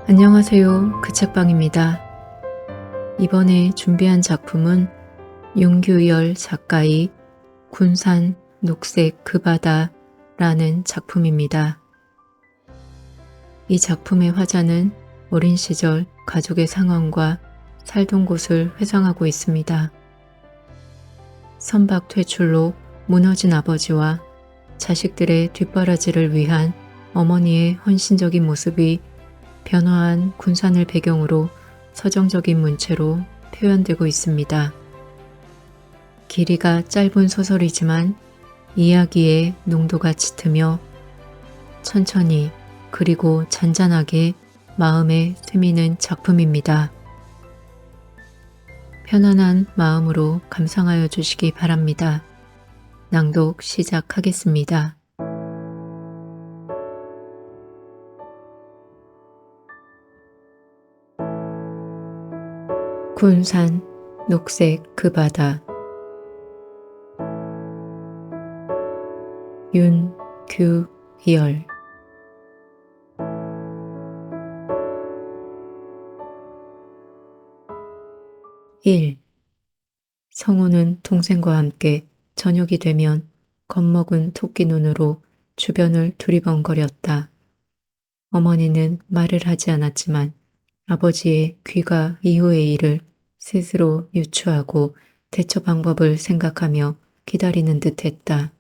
안녕하세요. 그 책방입니다. 이번에 준비한 작품은 윤규열 작가의 군산 녹색 그 바다라는 작품입니다. 이 작품의 화자는 어린 시절 가족의 상황과 살던 곳을 회상하고 있습니다. 선박 퇴출로 무너진 아버지와 자식들의 뒷바라지를 위한 어머니의 헌신적인 모습이 변화한 군산을 배경으로 서정적인 문체로 표현되고 있습니다. 길이가 짧은 소설이지만 이야기의 농도가 짙으며 천천히 그리고 잔잔하게 마음에 스미는 작품입니다. 편안한 마음으로 감상하여 주시기 바랍니다. 낭독 시작하겠습니다. 군산 녹색 그 바다. 윤규열. 일. 성우는 동생과 함께 저녁이 되면 겁먹은 토끼 눈으로 주변을 두리번거렸다. 어머니는 말을 하지 않았지만 아버지의 귀가 이후의 일을 스스로 유추하고 대처 방법을 생각하며 기다리는 듯했다.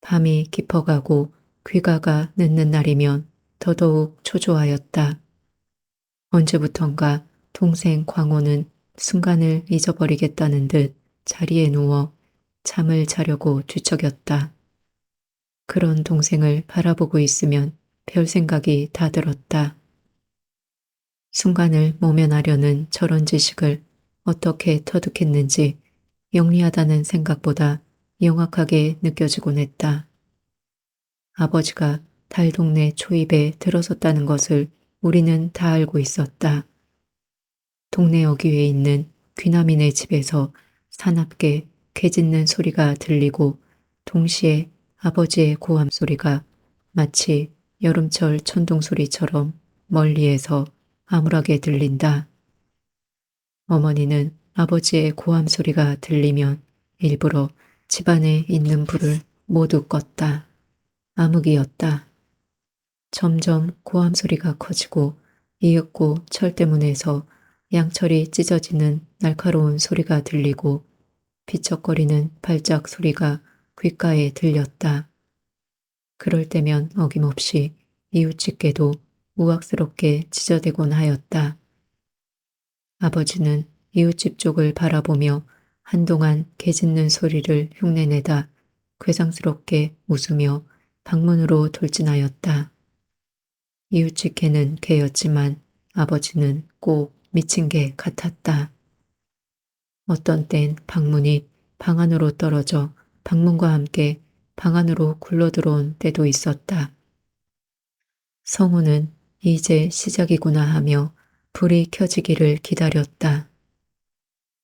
밤이 깊어가고 귀가가 늦는 날이면 더더욱 초조하였다. 언제부턴가 동생 광호는 순간을 잊어버리겠다는 듯 자리에 누워 잠을 자려고 뒤척였다. 그런 동생을 바라보고 있으면 별 생각이 다 들었다. 순간을 모면하려는 저런 지식을 어떻게 터득했는지 영리하다는 생각보다 영악하게 느껴지곤 했다. 아버지가 달동네 초입에 들어섰다는 것을 우리는 다 알고 있었다. 동네 어귀에 있는 귀남이네 집에서 사납게 개 짖는 소리가 들리고 동시에 아버지의 고함 소리가 마치 여름철 천둥 소리처럼 멀리에서 암울하게 들린다. 어머니는 아버지의 고함 소리가 들리면 일부러 집안에 있는 불을 모두 껐다. 암흑이었다. 점점 고함 소리가 커지고 이윽고 철대문에서 양철이 찢어지는 날카로운 소리가 들리고 비쩍거리는 발작 소리가 귓가에 들렸다. 그럴 때면 어김없이 이웃집게도 우악스럽게 찢어대곤 하였다. 아버지는 이웃집 쪽을 바라보며 한동안 개 짖는 소리를 흉내내다 괴상스럽게 웃으며 방문으로 돌진하였다. 이웃집 개는 개였지만 아버지는 꼭 미친 개 같았다. 어떤 땐 방문이 방 안으로 떨어져 방문과 함께 방 안으로 굴러들어온 때도 있었다. 성우는 이제 시작이구나 하며 불이 켜지기를 기다렸다.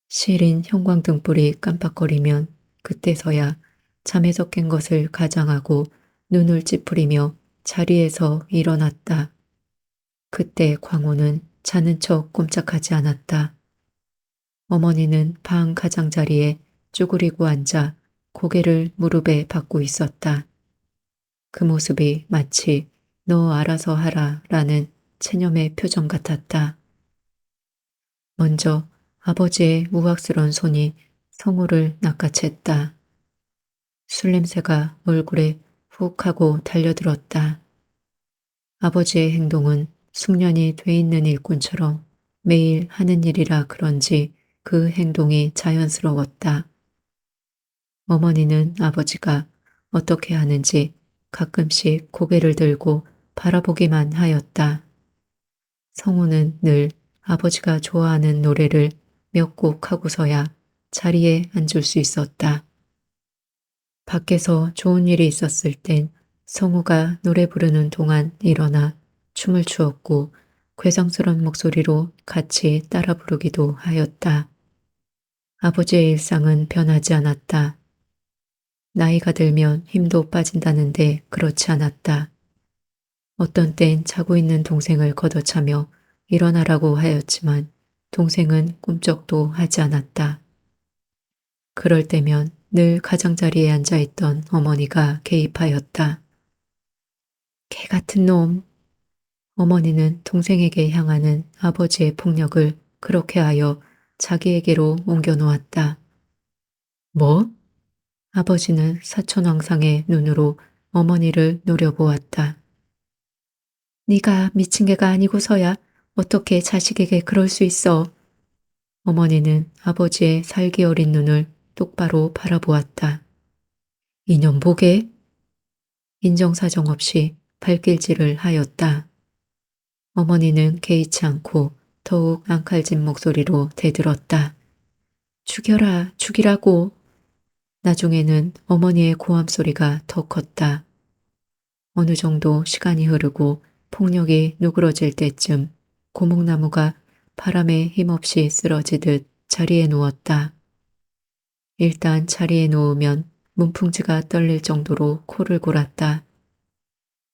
시린 형광등불이 깜빡거리면 그때서야 잠에서 깬 것을 가장하고 눈을 찌푸리며 자리에서 일어났다. 그때 광호는 자는 척 꼼짝하지 않았다. 어머니는 방 가장자리에 쭈그리고 앉아 고개를 무릎에 박고 있었다. 그 모습이 마치 너 알아서 하라 라는 체념의 표정 같았다. 먼저 아버지의 우악스런 손이 성우를 낚아챘다. 술 냄새가 얼굴에 훅 하고 달려들었다. 아버지의 행동은 숙련이 돼 있는 일꾼처럼 매일 하는 일이라 그런지 그 행동이 자연스러웠다. 어머니는 아버지가 어떻게 하는지 가끔씩 고개를 들고 바라보기만 하였다. 성우는 늘 아버지가 좋아하는 노래를 몇 곡 하고서야 자리에 앉을 수 있었다. 밖에서 좋은 일이 있었을 땐 성우가 노래 부르는 동안 일어나 춤을 추었고 괴상스러운 목소리로 같이 따라 부르기도 하였다. 아버지의 일상은 변하지 않았다. 나이가 들면 힘도 빠진다는데 그렇지 않았다. 어떤 땐 자고 있는 동생을 걷어차며 일어나라고 하였지만 동생은 꿈쩍도 하지 않았다. 그럴 때면 늘 가장자리에 앉아있던 어머니가 개입하였다. 개 같은 놈! 어머니는 동생에게 향하는 아버지의 폭력을 그렇게 하여 자기에게로 옮겨 놓았다. 뭐? 아버지는 사천왕상의 눈으로 어머니를 노려보았다. 네가 미친 개가 아니고서야 어떻게 자식에게 그럴 수 있어? 어머니는 아버지의 살기 어린 눈을 똑바로 바라보았다. 이년 보게? 인정사정 없이 발길질을 하였다. 어머니는 개의치 않고 더욱 앙칼진 목소리로 대들었다. 죽여라, 죽이라고. 나중에는 어머니의 고함 소리가 더 컸다. 어느 정도 시간이 흐르고 폭력이 누그러질 때쯤 고목나무가 바람에 힘없이 쓰러지듯 자리에 누웠다. 일단 자리에 누우면 문풍지가 떨릴 정도로 코를 골았다.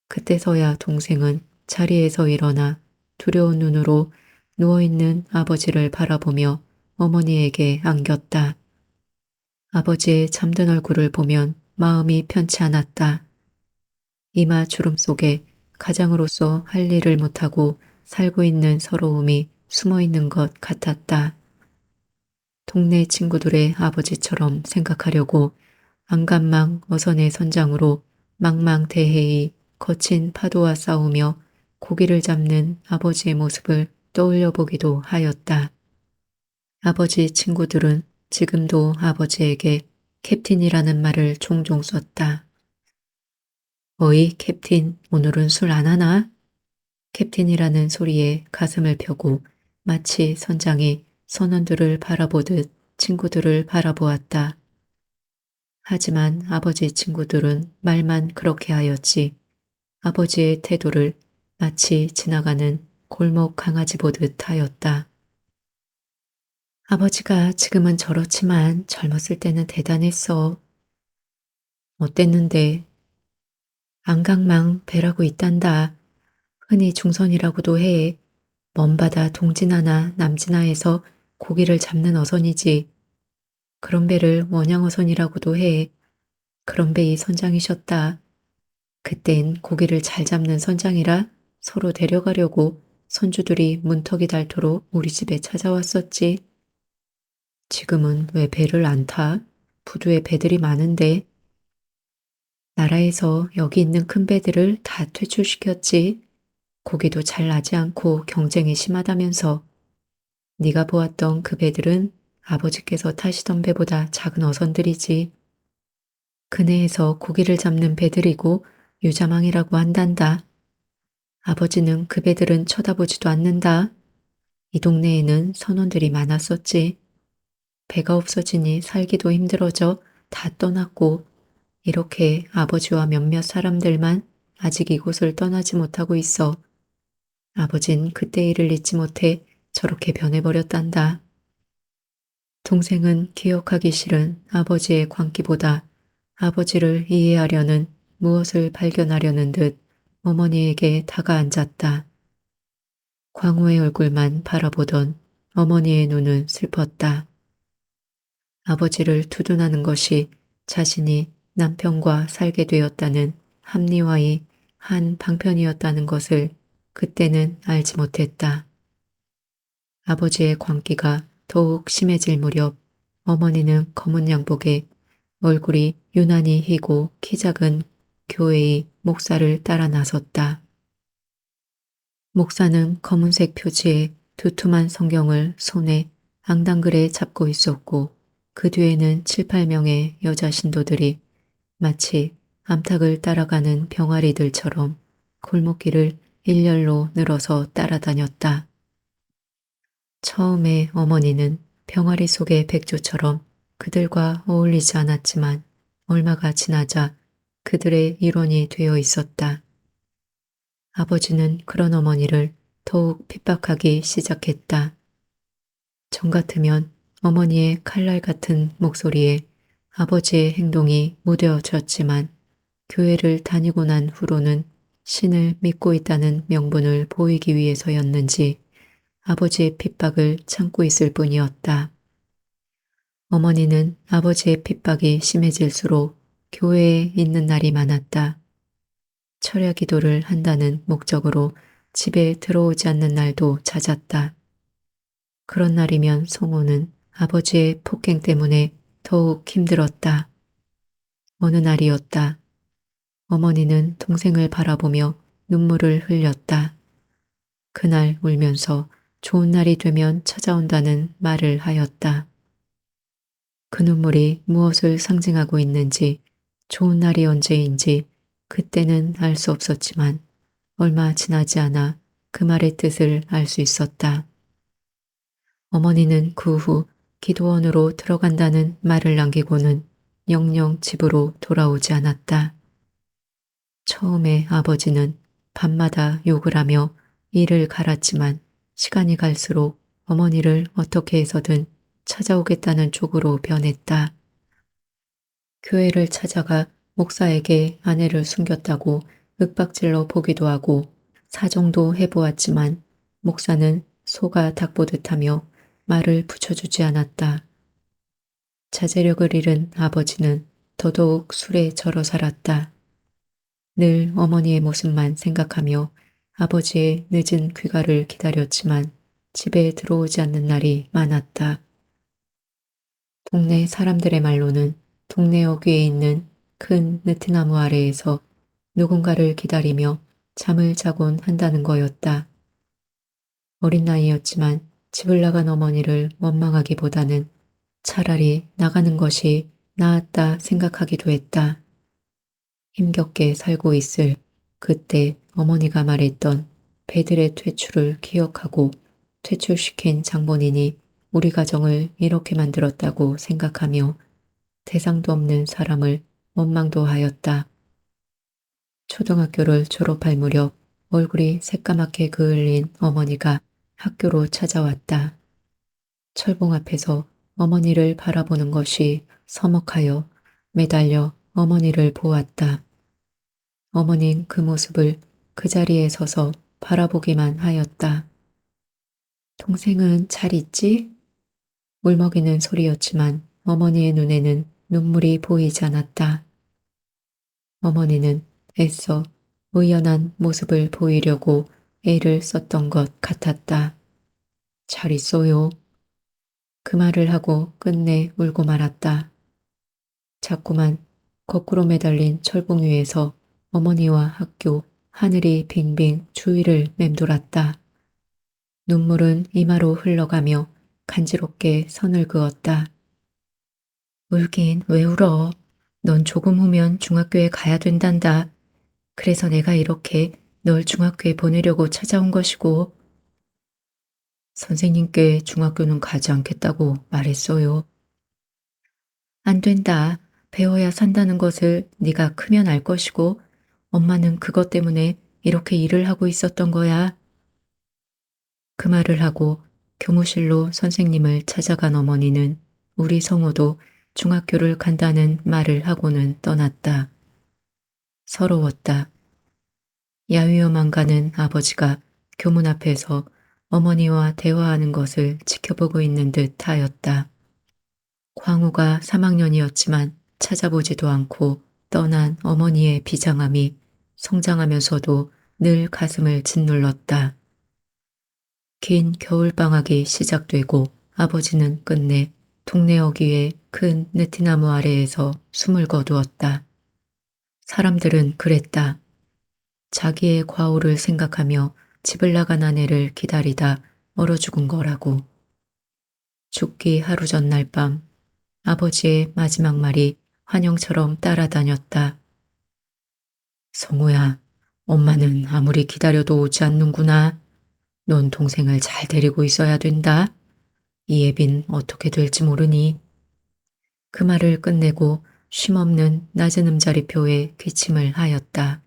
그때서야 동생은 자리에서 일어나 두려운 눈으로 누워있는 아버지를 바라보며 어머니에게 안겼다. 아버지의 잠든 얼굴을 보면 마음이 편치 않았다. 이마 주름 속에 가장으로서 할 일을 못하고 살고 있는 서러움이 숨어 있는 것 같았다. 동네 친구들의 아버지처럼 생각하려고 안간망 어선의 선장으로 망망대해의 거친 파도와 싸우며 고기를 잡는 아버지의 모습을 떠올려 보기도 하였다. 아버지 친구들은 지금도 아버지에게 캡틴이라는 말을 종종 썼다. 어이 캡틴, 오늘은 술 안 하나? 캡틴이라는 소리에 가슴을 펴고 마치 선장이 선원들을 바라보듯 친구들을 바라보았다. 하지만 아버지 친구들은 말만 그렇게 하였지 아버지의 태도를 마치 지나가는 골목 강아지 보듯 하였다. 아버지가 지금은 저렇지만 젊었을 때는 대단했어. 어땠는데? 안강망 배라고 있단다. 흔히 중선이라고도 해. 먼 바다 동진하나 남진하에서 고기를 잡는 어선이지. 그런 배를 원양어선이라고도 해. 그런 배이 선장이셨다. 그땐 고기를 잘 잡는 선장이라 서로 데려가려고 선주들이 문턱이 닳도록 우리 집에 찾아왔었지. 지금은 왜 배를 안 타? 부두에 배들이 많은데. 나라에서 여기 있는 큰 배들을 다 퇴출시켰지. 고기도 잘 나지 않고 경쟁이 심하다면서. 네가 보았던 그 배들은 아버지께서 타시던 배보다 작은 어선들이지. 그네에서 고기를 잡는 배들이고 유자망이라고 한단다. 아버지는 그 배들은 쳐다보지도 않는다. 이 동네에는 선원들이 많았었지. 배가 없어지니 살기도 힘들어져 다 떠났고 이렇게 아버지와 몇몇 사람들만 아직 이곳을 떠나지 못하고 있어. 아버진 그때 일을 잊지 못해 저렇게 변해버렸단다. 동생은 기억하기 싫은 아버지의 광기보다 아버지를 이해하려는 무엇을 발견하려는 듯 어머니에게 다가앉았다. 광우의 얼굴만 바라보던 어머니의 눈은 슬펐다. 아버지를 두둔하는 것이 자신이 남편과 살게 되었다는 합리화의 한 방편이었다는 것을 그때는 알지 못했다. 아버지의 광기가 더욱 심해질 무렵 어머니는 검은 양복에 얼굴이 유난히 희고 키 작은 교회의 목사를 따라 나섰다. 목사는 검은색 표지에 두툼한 성경을 손에 앙당글에 잡고 있었고 그 뒤에는 7, 8명의 여자 신도들이 마치 암탉을 따라가는 병아리들처럼 골목길을 일렬로 늘어서 따라다녔다. 처음에 어머니는 병아리 속의 백조처럼 그들과 어울리지 않았지만 얼마가 지나자 그들의 일원이 되어 있었다. 아버지는 그런 어머니를 더욱 핍박하기 시작했다. 전 같으면 어머니의 칼날 같은 목소리에 아버지의 행동이 무뎌졌지만 교회를 다니고 난 후로는 신을 믿고 있다는 명분을 보이기 위해서였는지 아버지의 핍박을 참고 있을 뿐이었다. 어머니는 아버지의 핍박이 심해질수록 교회에 있는 날이 많았다. 철야 기도를 한다는 목적으로 집에 들어오지 않는 날도 잦았다. 그런 날이면 성호는 아버지의 폭행 때문에 더욱 힘들었다. 어느 날이었다. 어머니는 동생을 바라보며 눈물을 흘렸다. 그날 울면서 좋은 날이 되면 찾아온다는 말을 하였다. 그 눈물이 무엇을 상징하고 있는지, 좋은 날이 언제인지 그때는 알 수 없었지만 얼마 지나지 않아 그 말의 뜻을 알 수 있었다. 어머니는 그 후 기도원으로 들어간다는 말을 남기고는 영영 집으로 돌아오지 않았다. 처음에 아버지는 밤마다 욕을 하며 이를 갈았지만 시간이 갈수록 어머니를 어떻게 해서든 찾아오겠다는 쪽으로 변했다. 교회를 찾아가 목사에게 아내를 숨겼다고 윽박질러 보기도 하고 사정도 해보았지만 목사는 소가 닭보듯하며 말을 붙여주지 않았다. 자제력을 잃은 아버지는 더더욱 술에 절어 살았다. 늘 어머니의 모습만 생각하며 아버지의 늦은 귀가를 기다렸지만 집에 들어오지 않는 날이 많았다. 동네 사람들의 말로는 동네역 위에 있는 큰 느티나무 아래에서 누군가를 기다리며 잠을 자곤 한다는 거였다. 어린 나이였지만 집을 나간 어머니를 원망하기보다는 차라리 나가는 것이 나았다 생각하기도 했다. 힘겹게 살고 있을 그때 어머니가 말했던 배들의 퇴출을 기억하고 퇴출시킨 장본인이 우리 가정을 이렇게 만들었다고 생각하며 대상도 없는 사람을 원망도 하였다. 초등학교를 졸업할 무렵 얼굴이 새까맣게 그을린 어머니가 학교로 찾아왔다. 철봉 앞에서 어머니를 바라보는 것이 서먹하여 매달려 어머니를 보았다. 어머닌 그 모습을 그 자리에 서서 바라보기만 하였다. 동생은 잘 있지? 울먹이는 소리였지만 어머니의 눈에는 눈물이 보이지 않았다. 어머니는 애써 의연한 모습을 보이려고 애를 썼던 것 같았다. 잘 있어요. 그 말을 하고 끝내 울고 말았다. 자꾸만 거꾸로 매달린 철봉 위에서 어머니와 학교, 하늘이 빙빙 주위를 맴돌았다. 눈물은 이마로 흘러가며 간지럽게 선을 그었다. 울긴 왜 울어? 넌 조금 후면 중학교에 가야 된단다. 그래서 내가 이렇게 널 중학교에 보내려고 찾아온 것이고. 선생님께 중학교는 가지 않겠다고 말했어요. 안 된다. 배워야 산다는 것을 네가 크면 알 것이고 엄마는 그것 때문에 이렇게 일을 하고 있었던 거야. 그 말을 하고 교무실로 선생님을 찾아간 어머니는 우리 성호도 중학교를 간다는 말을 하고는 떠났다. 서러웠다. 야위어만 가는 아버지가 교문 앞에서 어머니와 대화하는 것을 지켜보고 있는 듯 하였다. 광우가 3학년이었지만 찾아보지도 않고 떠난 어머니의 비장함이 성장하면서도 늘 가슴을 짓눌렀다. 긴 겨울방학이 시작되고 아버지는 끝내 동네 어귀의 큰 느티나무 아래에서 숨을 거두었다. 사람들은 그랬다. 자기의 과오를 생각하며 집을 나간 아내를 기다리다 얼어 죽은 거라고. 죽기 하루 전날 밤 아버지의 마지막 말이 환영처럼 따라다녔다. 성호야, 엄마는 아무리 기다려도 오지 않는구나. 넌 동생을 잘 데리고 있어야 된다. 이 애빈 어떻게 될지 모르니. 그 말을 끝내고 쉼없는 낮은 음자리표에 기침을 하였다.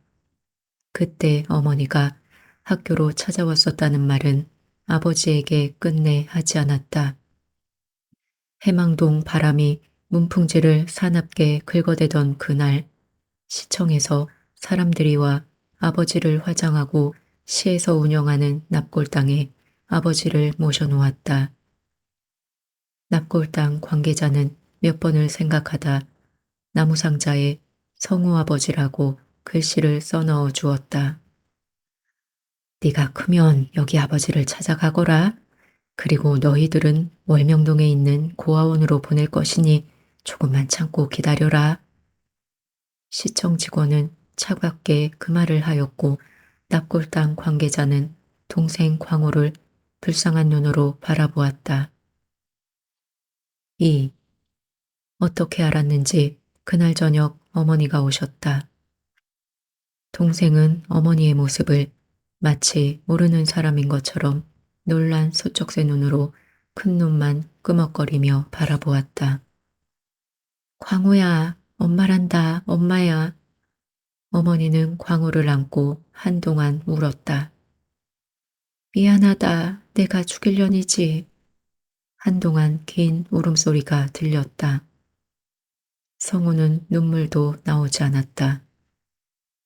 그때 어머니가 학교로 찾아왔었다는 말은 아버지에게 끝내 하지 않았다. 해망동 바람이 문풍지를 사납게 긁어대던 그날 시청에서 사람들이 와 아버지를 화장하고 시에서 운영하는 납골당에 아버지를 모셔놓았다. 납골당 관계자는 몇 번을 생각하다 나무 상자에 성우 아버지라고 글씨를 써넣어 주었다. 네가 크면 여기 아버지를 찾아가거라. 그리고 너희들은 월명동에 있는 고아원으로 보낼 것이니 조금만 참고 기다려라. 시청 직원은 차갑게 그 말을 하였고 납골당 관계자는 동생 광호를 불쌍한 눈으로 바라보았다. 2. 어떻게 알았는지 그날 저녁 어머니가 오셨다. 동생은 어머니의 모습을 마치 모르는 사람인 것처럼 놀란 소쩍새 눈으로 큰 눈만 끄먹거리며 바라보았다. 광호야, 엄마란다, 엄마야. 어머니는 광호를 안고 한동안 울었다. 미안하다, 내가 죽일년이지. 한동안 긴 울음소리가 들렸다. 성우는 눈물도 나오지 않았다.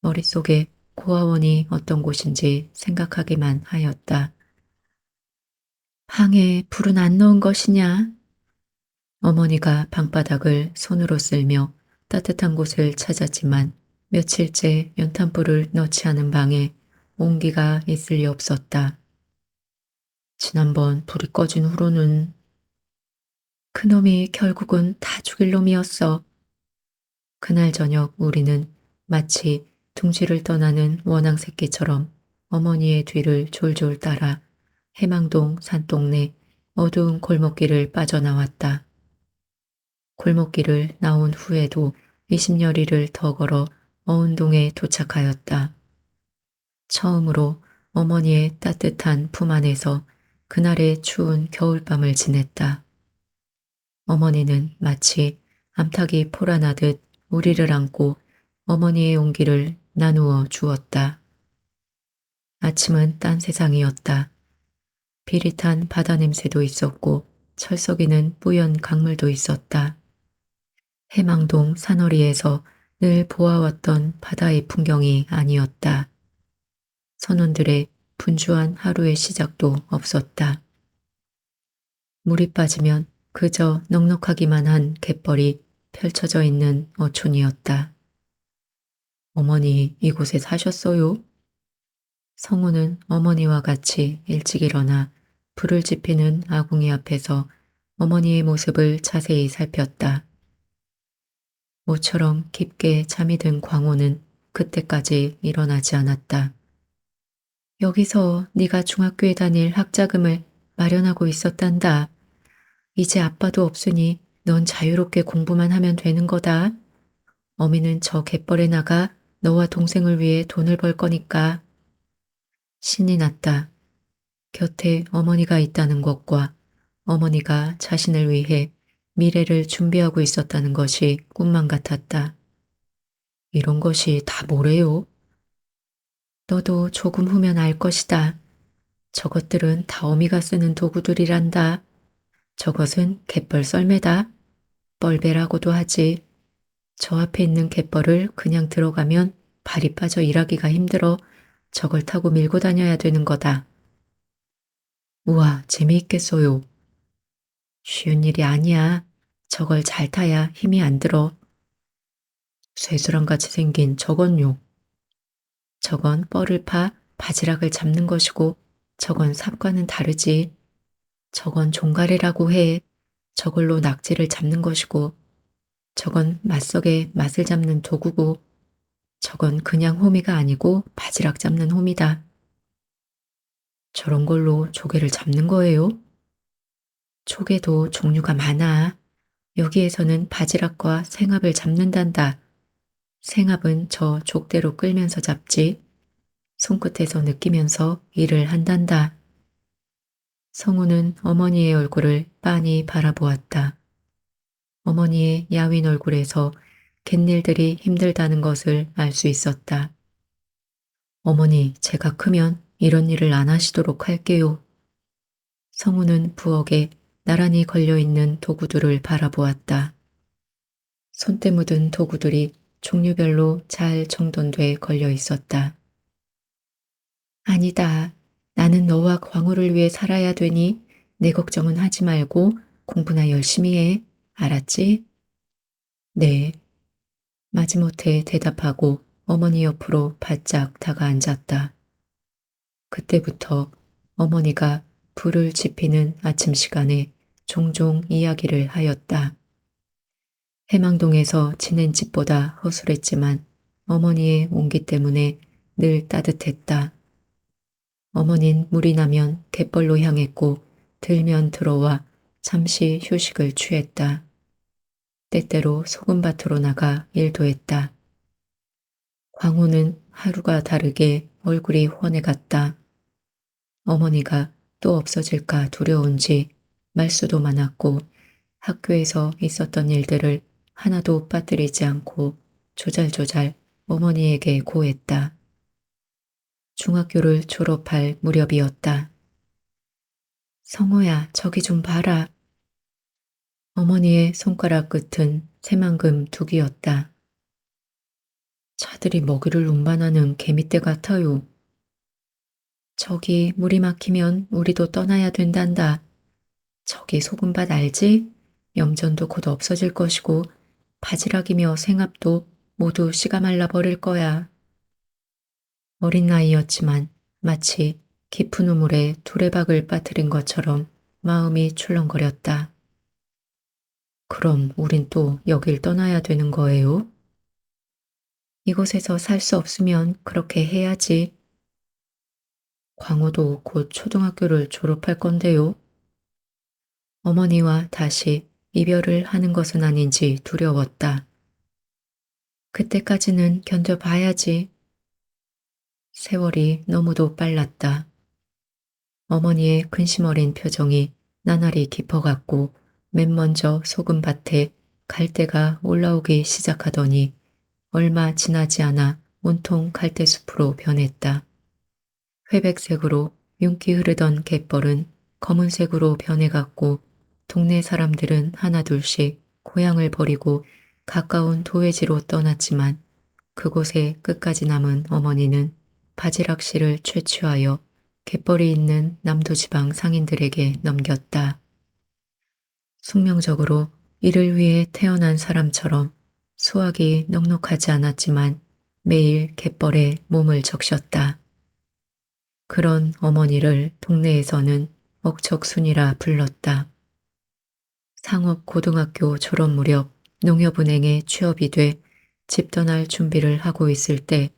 머릿속에 고아원이 어떤 곳인지 생각하기만 하였다. 방에 불은 안 넣은 것이냐? 어머니가 방바닥을 손으로 쓸며 따뜻한 곳을 찾았지만 며칠째 연탄불을 넣지 않은 방에 온기가 있을 리 없었다. 지난번 불이 꺼진 후로는 그놈이 결국은 다 죽일 놈이었어. 그날 저녁 우리는 마치 둥지를 떠나는 원앙 새끼처럼 어머니의 뒤를 졸졸 따라 해망동 산동네 어두운 골목길을 빠져나왔다. 골목길을 나온 후에도 20여리를 더 걸어 어운동에 도착하였다. 처음으로 어머니의 따뜻한 품 안에서 그날의 추운 겨울밤을 지냈다. 어머니는 마치 암탉이 포란하듯 우리를 안고 어머니의 온기를 나누어 주었다. 아침은 딴 세상이었다. 비릿한 바다 냄새도 있었고 철썩이는 뿌연 강물도 있었다. 해망동 산허리에서 늘 보아왔던 바다의 풍경이 아니었다. 선원들의 분주한 하루의 시작도 없었다. 물이 빠지면 그저 넉넉하기만 한 갯벌이 펼쳐져 있는 어촌이었다. 어머니 이곳에 사셨어요? 성우는 어머니와 같이 일찍 일어나 불을 지피는 아궁이 앞에서 어머니의 모습을 자세히 살폈다. 모처럼 깊게 잠이 든 광호는 그때까지 일어나지 않았다. 여기서 네가 중학교에 다닐 학자금을 마련하고 있었단다. 이제 아빠도 없으니 넌 자유롭게 공부만 하면 되는 거다. 어미는 저 갯벌에 나가 너와 동생을 위해 돈을 벌 거니까. 신이 났다. 곁에 어머니가 있다는 것과 어머니가 자신을 위해 미래를 준비하고 있었다는 것이 꿈만 같았다. 이런 것이 다 뭐래요? 너도 조금 후면 알 것이다. 저것들은 다 어미가 쓰는 도구들이란다. 저것은 갯벌 썰매다. 뻘배라고도 하지. 저 앞에 있는 갯벌을 그냥 들어가면 발이 빠져 일하기가 힘들어 저걸 타고 밀고 다녀야 되는 거다. 우와, 재미있겠어요. 쉬운 일이 아니야. 저걸 잘 타야 힘이 안 들어. 쇠수랑같이 생긴 저건요. 저건 뻘을 파 바지락을 잡는 것이고 저건 삽과는 다르지. 저건 종가래라고 해. 저걸로 낙지를 잡는 것이고 저건 맛석에 맛을 잡는 도구고 저건 그냥 호미가 아니고 바지락 잡는 호미다. 저런 걸로 조개를 잡는 거예요? 조개도 종류가 많아. 여기에서는 바지락과 생합을 잡는단다. 생합은 저 족대로 끌면서 잡지. 손끝에서 느끼면서 일을 한단다. 성우는 어머니의 얼굴을 빤히 바라보았다. 어머니의 야윈 얼굴에서 갯일들이 힘들다는 것을 알 수 있었다. 어머니, 제가 크면 이런 일을 안 하시도록 할게요. 성우는 부엌에 나란히 걸려있는 도구들을 바라보았다. 손때 묻은 도구들이 종류별로 잘 정돈돼 걸려 있었다. 아니다. 나는 너와 광호를 위해 살아야 되니 내 걱정은 하지 말고 공부나 열심히 해. 알았지? 네. 마지못해 대답하고 어머니 옆으로 바짝 다가앉았다. 그때부터 어머니가 불을 지피는 아침 시간에 종종 이야기를 하였다. 해망동에서 지낸 집보다 허술했지만 어머니의 온기 때문에 늘 따뜻했다. 어머닌 물이 나면 갯벌로 향했고 들면 들어와 잠시 휴식을 취했다. 때때로 소금밭으로 나가 일도 했다. 광호는 하루가 다르게 얼굴이 훤해갔다. 어머니가 또 없어질까 두려운지 말수도 많았고 학교에서 있었던 일들을 하나도 빠뜨리지 않고 조잘조잘 어머니에게 고했다. 중학교를 졸업할 무렵이었다. 성호야, 저기 좀 봐라. 어머니의 손가락 끝은 새만금 둑이었다. 차들이 먹이를 운반하는 개미떼 같아요. 저기 물이 막히면 우리도 떠나야 된단다. 저기 소금밭 알지? 염전도 곧 없어질 것이고 바지락이며 생합도 모두 씨가 말라 버릴 거야. 어린 나이였지만 마치 깊은 우물에 두레박을 빠뜨린 것처럼 마음이 출렁거렸다. 그럼 우린 또 여길 떠나야 되는 거예요? 이곳에서 살 수 없으면 그렇게 해야지. 광호도 곧 초등학교를 졸업할 건데요. 어머니와 다시 이별을 하는 것은 아닌지 두려웠다. 그때까지는 견뎌봐야지. 세월이 너무도 빨랐다. 어머니의 근심 어린 표정이 나날이 깊어갔고 맨 먼저 소금밭에 갈대가 올라오기 시작하더니 얼마 지나지 않아 온통 갈대숲으로 변했다. 회백색으로 윤기 흐르던 갯벌은 검은색으로 변해갔고 동네 사람들은 하나둘씩 고향을 버리고 가까운 도회지로 떠났지만 그곳에 끝까지 남은 어머니는 바지락 씨를 채취하여 갯벌이 있는 남도지방 상인들에게 넘겼다. 숙명적으로 이를 위해 태어난 사람처럼 수학이 넉넉하지 않았지만 매일 갯벌에 몸을 적셨다. 그런 어머니를 동네에서는 억척순이라 불렀다. 상업 고등학교 졸업 무렵 농협은행에 취업이 돼 집 떠날 준비를 하고 있을 때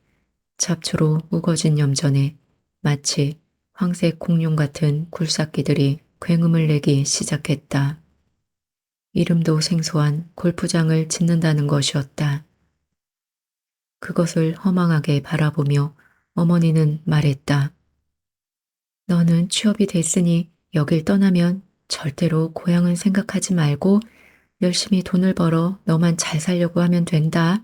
잡초로 우거진 염전에 마치 황색 공룡 같은 굴삭기들이 굉음을 내기 시작했다. 이름도 생소한 골프장을 짓는다는 것이었다. 그것을 허망하게 바라보며 어머니는 말했다. 너는 취업이 됐으니 여길 떠나면 절대로 고향은 생각하지 말고 열심히 돈을 벌어 너만 잘 살려고 하면 된다.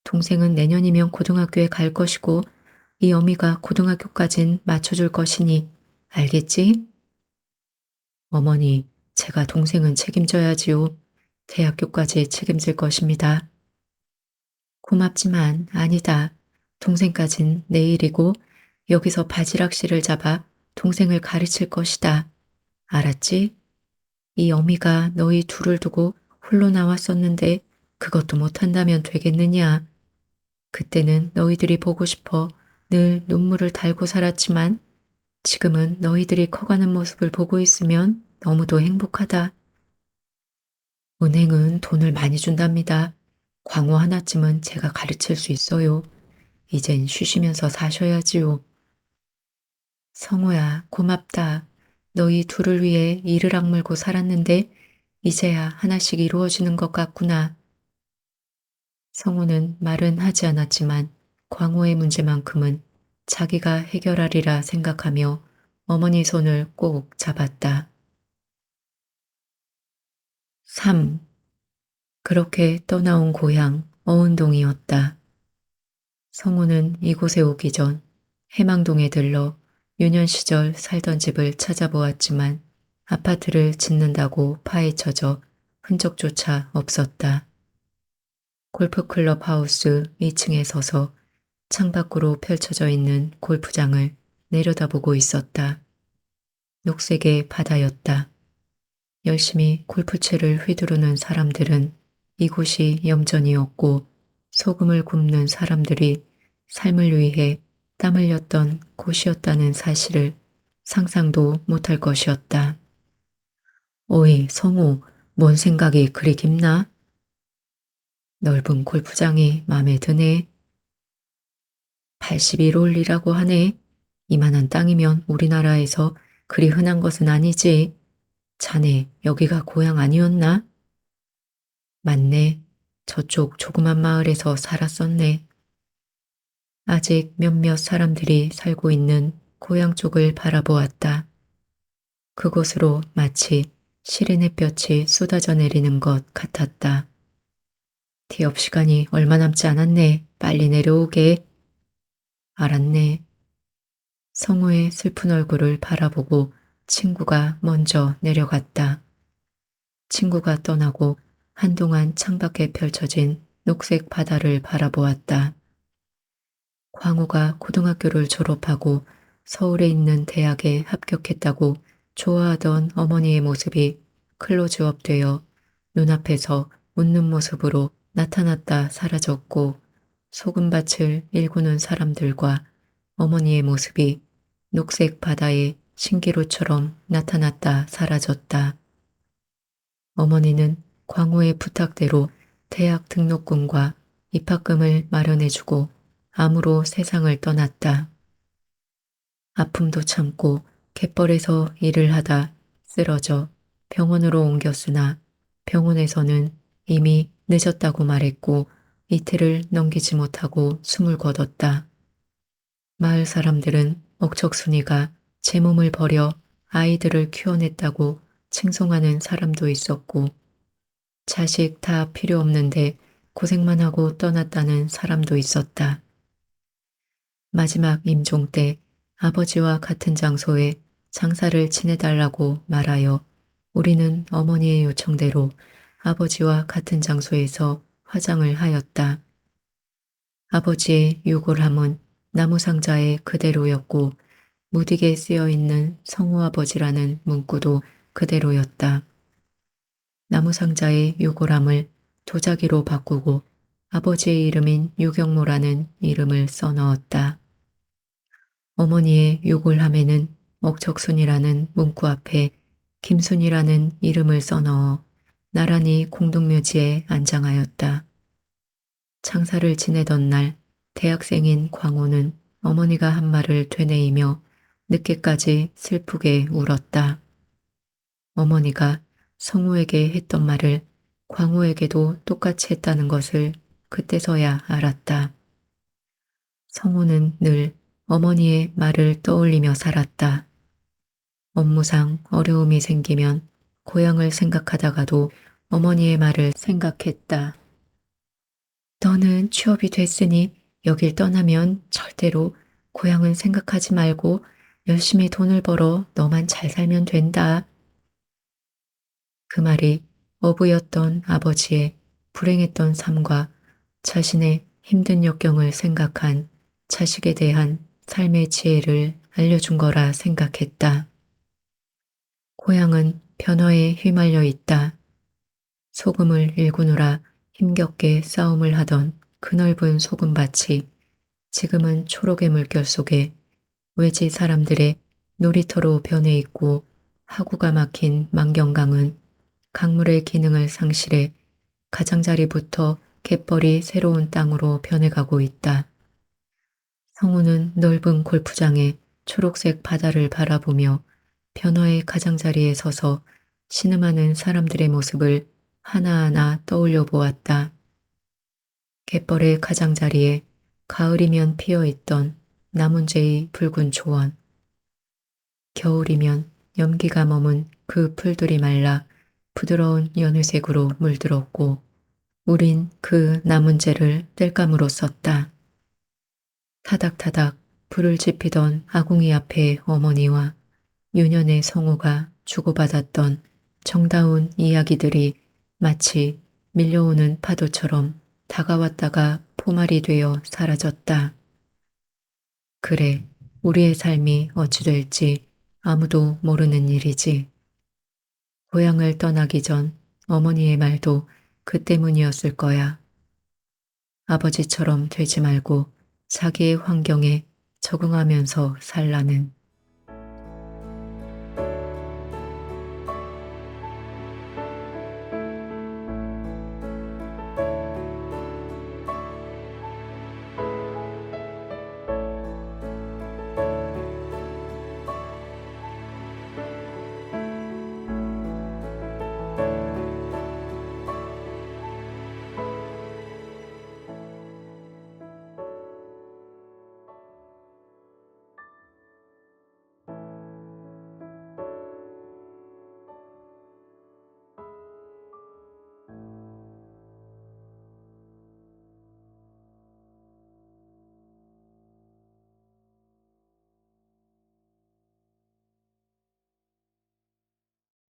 동생은 내년이면 고등학교에 갈 것이고 이 어미가 고등학교까진 맞춰줄 것이니 알겠지? 어머니, 제가 동생은 책임져야지요. 대학교까지 책임질 것입니다. 고맙지만 아니다. 동생까진 내일이고 여기서 바지락 씨를 잡아 동생을 가르칠 것이다. 알았지? 이 어미가 너희 둘을 두고 홀로 나왔었는데 그것도 못한다면 되겠느냐. 그때는 너희들이 보고 싶어 늘 눈물을 달고 살았지만 지금은 너희들이 커가는 모습을 보고 있으면 너무도 행복하다. 은행은 돈을 많이 준답니다. 광호 하나쯤은 제가 가르칠 수 있어요. 이젠 쉬시면서 사셔야지요. 성호야, 고맙다. 너희 둘을 위해 이를 악물고 살았는데 이제야 하나씩 이루어지는 것 같구나. 성호는 말은 하지 않았지만 광호의 문제만큼은 자기가 해결하리라 생각하며 어머니 손을 꼭 잡았다. 3. 그렇게 떠나온 고향 어운동이었다. 성호는 이곳에 오기 전 해망동에 들러 유년 시절 살던 집을 찾아보았지만 아파트를 짓는다고 파헤쳐져 흔적조차 없었다. 골프클럽 하우스 2층에 서서 창밖으로 펼쳐져 있는 골프장을 내려다보고 있었다. 녹색의 바다였다. 열심히 골프채를 휘두르는 사람들은 이곳이 염전이었고 소금을 굽는 사람들이 삶을 위해 땀 흘렸던 곳이었다는 사실을 상상도 못할 것이었다. 오이, 성우, 뭔 생각이 그리 깊나? 넓은 골프장이 맘에 드네. 81홀이라고 하네. 이만한 땅이면 우리나라에서 그리 흔한 것은 아니지. 자네, 여기가 고향 아니었나? 맞네. 저쪽 조그만 마을에서 살았었네. 아직 몇몇 사람들이 살고 있는 고향 쪽을 바라보았다. 그곳으로 마치 시린 햇볕이 쏟아져 내리는 것 같았다. 티업 시간이 얼마 남지 않았네. 빨리 내려오게. 알았네. 성우의 슬픈 얼굴을 바라보고 친구가 먼저 내려갔다. 친구가 떠나고 한동안 창밖에 펼쳐진 녹색 바다를 바라보았다. 광우가 고등학교를 졸업하고 서울에 있는 대학에 합격했다고 좋아하던 어머니의 모습이 클로즈업 되어 눈앞에서 웃는 모습으로 나타났다 사라졌고 소금밭을 일구는 사람들과 어머니의 모습이 녹색 바다의 신기루처럼 나타났다 사라졌다. 어머니는 광우의 부탁대로 대학 등록금과 입학금을 마련해주고 암으로 세상을 떠났다. 아픔도 참고 갯벌에서 일을 하다 쓰러져 병원으로 옮겼으나 병원에서는 이미 늦었다고 말했고 이틀을 넘기지 못하고 숨을 거뒀다. 마을 사람들은 억척순이가 제 몸을 버려 아이들을 키워냈다고 칭송하는 사람도 있었고 자식 다 필요 없는데 고생만 하고 떠났다는 사람도 있었다. 마지막 임종 때 아버지와 같은 장소에 장사를 지내달라고 말하여 우리는 어머니의 요청대로 아버지와 같은 장소에서 화장을 하였다. 아버지의 유골함은 나무상자에 그대로였고 무디게 쓰여있는 성우아버지라는 문구도 그대로였다. 나무상자의 유골함을 도자기로 바꾸고 아버지의 이름인 유경모라는 이름을 써넣었다. 어머니의 유골함에는 억척순이라는 문구 앞에 김순이라는 이름을 써넣어 나란히 공동묘지에 안장하였다. 장사를 지내던 날 대학생인 광호는 어머니가 한 말을 되뇌이며 늦게까지 슬프게 울었다. 어머니가 성우에게 했던 말을 광호에게도 똑같이 했다는 것을 그때서야 알았다. 성우는 늘 어머니의 말을 떠올리며 살았다. 업무상 어려움이 생기면 고향을 생각하다가도 어머니의 말을 생각했다. 너는 취업이 됐으니 여길 떠나면 절대로 고향은 생각하지 말고 열심히 돈을 벌어 너만 잘 살면 된다. 그 말이 어부였던 아버지의 불행했던 삶과 자신의 힘든 역경을 생각한 자식에 대한 삶의 지혜를 알려준 거라 생각했다. 고향은 변화에 휘말려 있다. 소금을 일구느라 힘겹게 싸움을 하던 그 넓은 소금밭이 지금은 초록의 물결 속에 외지 사람들의 놀이터로 변해 있고 하구가 막힌 만경강은 강물의 기능을 상실해 가장자리부터 갯벌이 새로운 땅으로 변해가고 있다. 성우는 넓은 골프장에 초록색 바다를 바라보며 변화의 가장자리에 서서 신음하는 사람들의 모습을 하나하나 떠올려 보았다. 갯벌의 가장자리에 가을이면 피어있던 나문재의 붉은 초원, 겨울이면 연기가 머문 그 풀들이 말라 부드러운 연회색으로 물들었고 우린 그 나문재를 땔감으로 썼다. 타닥타닥 불을 지피던 아궁이 앞에 어머니와 유년의 성우가 주고받았던 정다운 이야기들이 마치 밀려오는 파도처럼 다가왔다가 포말이 되어 사라졌다. 그래, 우리의 삶이 어찌 될지 아무도 모르는 일이지. 고향을 떠나기 전 어머니의 말도 그 때문이었을 거야. 아버지처럼 되지 말고 자기의 환경에 적응하면서 살라는.